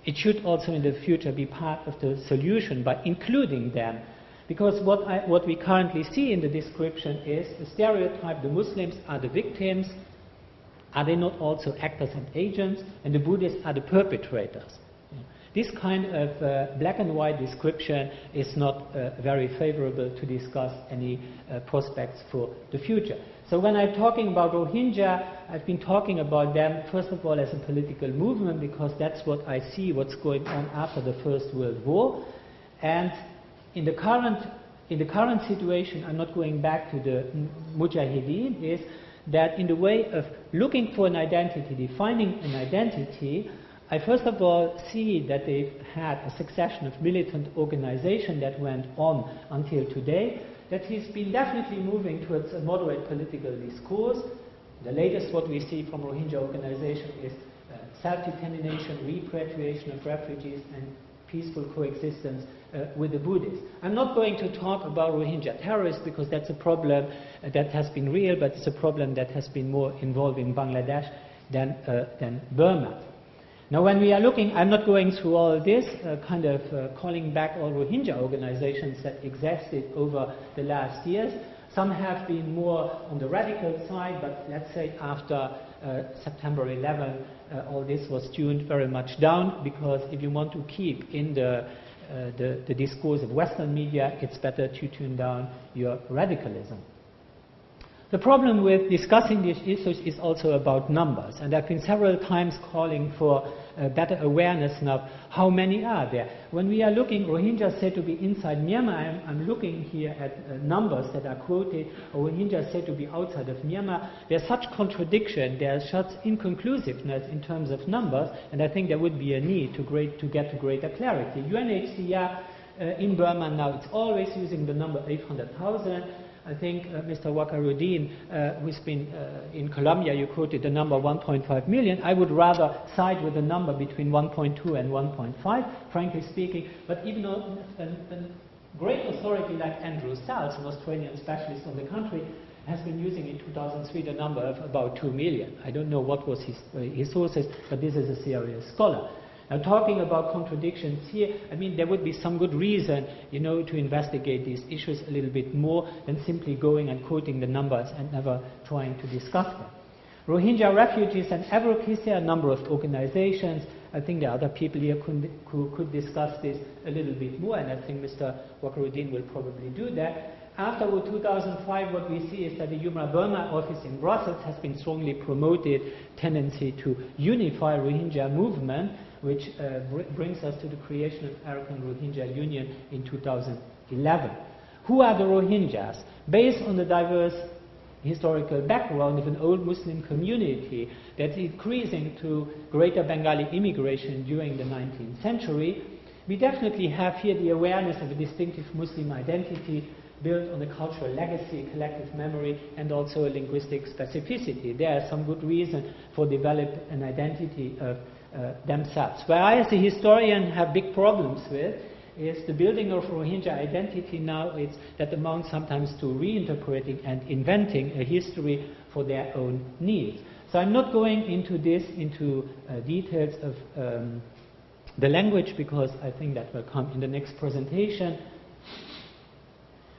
it should also in the future be part of the solution by including them. Because what we currently see in the description is the stereotype: the Muslims are the victims. Are they not also actors and agents? And the Buddhists are the perpetrators. This kind of black and white description is not very favorable to discuss any prospects for the future. So when I'm talking about Rohingya, I've been talking about them first of all as a political movement, because that's what I see what's going on after the First World War. And in the current situation, I'm not going back to the Mujahideen, is that in the way of looking for an identity, defining an identity, I first of all see that they've had a succession of militant organization that went on until today, that he's been definitely moving towards a moderate political discourse. The latest what we see from Rohingya organization is self-determination, repatriation of refugees, and peaceful coexistence with the Buddhists. I'm not going to talk about Rohingya terrorists, because that's a problem that has been real, but it's a problem that has been more involving Bangladesh than Burma. Now when we are looking, I'm not going through all this, calling back all Rohingya organizations that existed over the last years. Some have been more on the radical side, but let's say after September 11, all this was tuned very much down, because if you want to keep in the discourse of Western media, it's better to tune down your radicalism. The problem with discussing these issues is also about numbers, and I've been several times calling for better awareness now. How many are there? When we are looking, Rohingya said to be inside Myanmar, I'm looking here at numbers that are quoted, Rohingya said to be outside of Myanmar. There's such contradiction, there's such inconclusiveness in terms of numbers, and I think there would be a need to get to greater clarity. UNHCR in Burma now, it's always using the number 800,000. I think Mr. Wakaruddin, who's been in Colombia, you quoted the number 1.5 million. I would rather side with a number between 1.2 and 1.5, frankly speaking. But even though a great authority like Andrew Salz, an Australian specialist on the country, has been using in 2003 the number of about 2 million. I don't know what was his sources, but this is a serious scholar. Now, talking about contradictions here, I mean, there would be some good reason, to investigate these issues a little bit more than simply going and quoting the numbers and never trying to discuss them. Rohingya refugees and advocacy, a number of organizations. I think there are other people here who could discuss this a little bit more, and I think Mr. Wakaruddin will probably do that. After 2005, what we see is that the Human Burma office in Brussels has been strongly promoted tendency to unify Rohingya movement, which brings us to the creation of Arakan Rohingya Union in 2011. Who are the Rohingyas? Based on the diverse historical background of an old Muslim community that's increasing to greater Bengali immigration during the 19th century, we definitely have here the awareness of a distinctive Muslim identity built on a cultural legacy, collective memory, and also a linguistic specificity. There are some good reason for developing an identity of themselves. Where I, as a historian, have big problems with is the building of Rohingya identity now. It's that amounts sometimes to reinterpreting and inventing a history for their own needs. So I'm not going into details of the language, because I think that will come in the next presentation.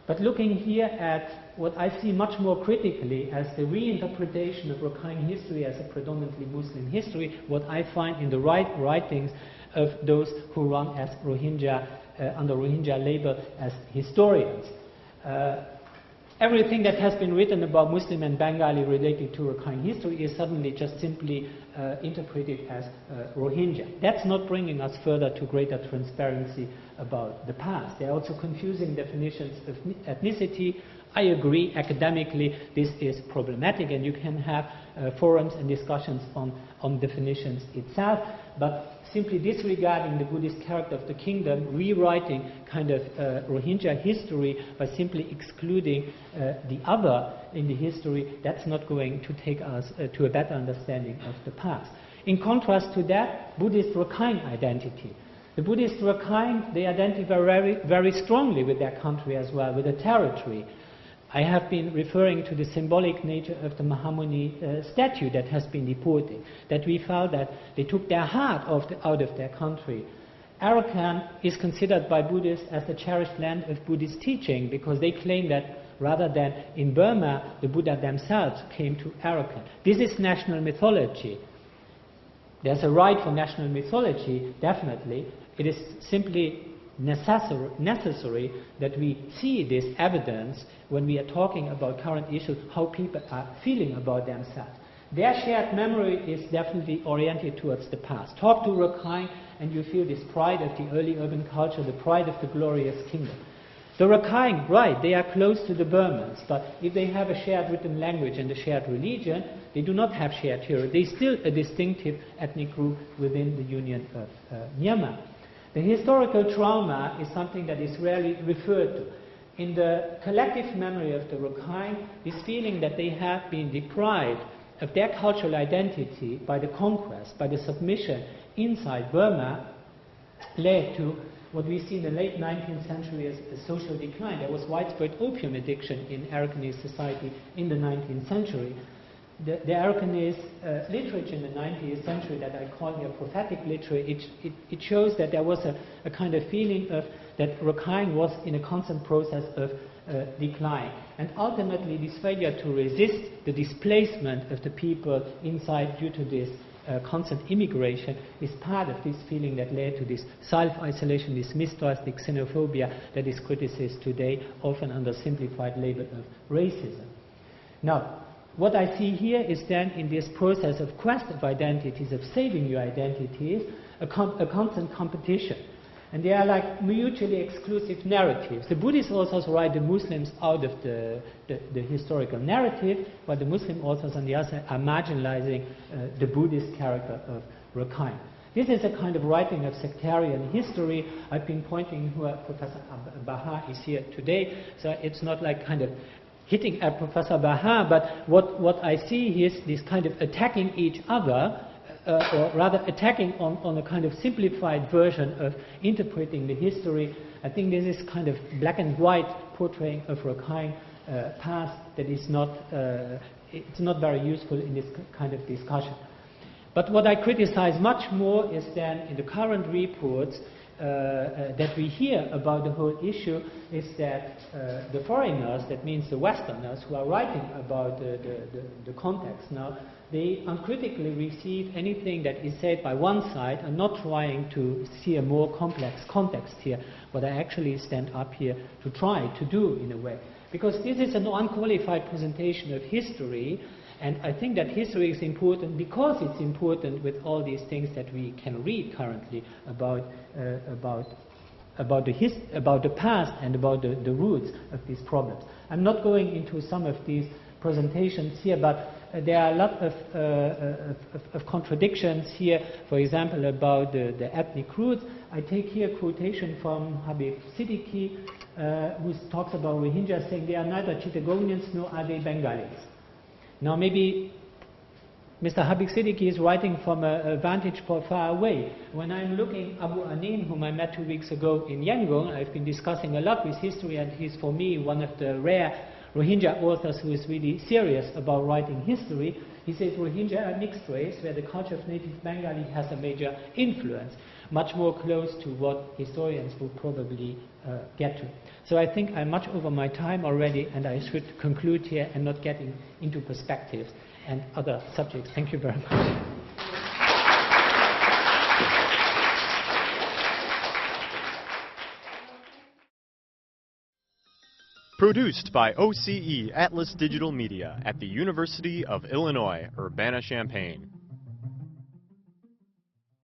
But looking here at what I see much more critically as the reinterpretation of Rakhine history as a predominantly Muslim history, what I find in the writings of those who run as Rohingya, under Rohingya label as historians. Everything that has been written about Muslim and Bengali related to Rakhine history is suddenly just simply interpreted as Rohingya. That's not bringing us further to greater transparency about the past. They're also confusing definitions of ethnicity. I agree, academically, this is problematic, and you can have forums and discussions on definitions itself, but simply disregarding the Buddhist character of the kingdom, rewriting kind of Rohingya history by simply excluding the other in the history, that's not going to take us to a better understanding of the past. In contrast to that, Buddhist Rakhine identity. The Buddhist Rakhine, they identify very, very strongly with their country as well, with the territory. I have been referring to the symbolic nature of the Mahamuni statue that has been deported, that we felt that they took their heart out of their country. Arakan is considered by Buddhists as the cherished land of Buddhist teaching because they claim that rather than in Burma, the Buddha themselves came to Arakan. This is national mythology. There's a right for national mythology, definitely. It is simply necessary that we see this evidence when we are talking about current issues, how people are feeling about themselves. Their shared memory is definitely oriented towards the past. Talk to Rakhine and you feel this pride of the early urban culture, the pride of the glorious kingdom. The Rakhine, right, they are close to the Burmans, but if they have a shared written language and a shared religion, they do not have shared heritage. They are still a distinctive ethnic group within the Union of Myanmar. The historical trauma is something that is rarely referred to. In the collective memory of the Rakhine, this feeling that they have been deprived of their cultural identity by the conquest, by the submission inside Burma, led to what we see in the late 19th century as a social decline. There was widespread opium addiction in Arakanese society in the 19th century. The Arakanese literature in the 19th century that I call here prophetic literature, it shows that there was a kind of feeling of that Rakhine was in a constant process of decline. And ultimately this failure to resist the displacement of the people inside due to this constant immigration is part of this feeling that led to this self-isolation, this mistrust, this xenophobia that is criticized today, often under simplified label of racism. Now, what I see here is then in this process of quest of identities, of saving your identities, a constant competition. And they are like mutually exclusive narratives. The Buddhist authors write the Muslims out of the historical narrative, but the Muslim authors on the other side are marginalizing the Buddhist character of Rakhine. This is a kind of writing of sectarian history. I've been pointing where Professor Baha is here today, so it's not like kind of hitting at Professor Baha, but what I see is this kind of attacking each other, or rather attacking on a kind of simplified version of interpreting the history. I think this is kind of black and white portraying of Rakhine past that is not, it's not very useful in this kind of discussion. But what I criticize much more is then in the current reports that we hear about the whole issue is that the foreigners, that means the Westerners who are writing about the context now, they uncritically receive anything that is said by one side and not trying to see a more complex context here, what I actually stand up here to try to do in a way. Because this is an unqualified presentation of history, and I think that history is important because it's important with all these things that we can read currently about the past and about the roots of these problems. I'm not going into some of these presentations here, but there are a lot of contradictions here, for example, about the ethnic roots. I take here a quotation from Habib Siddiqui, who talks about Rohingyas, saying they are neither Chittagonians nor are they Bengalis. Now maybe Mr. Habib Siddiqui is writing from a vantage point far away. When I'm looking Abu Anin, whom I met 2 weeks ago in Yangon, I've been discussing a lot with history, and he's for me one of the rare Rohingya authors who is really serious about writing history. He says Rohingya are mixed race, where the culture of native Bengali has a major influence, much more close to what historians would probably get to. So I think I'm much over my time already, and I should conclude here and not getting into perspectives and other subjects. Thank you very much. Produced by OCE Atlas Digital Media at the University of Illinois, Urbana-Champaign.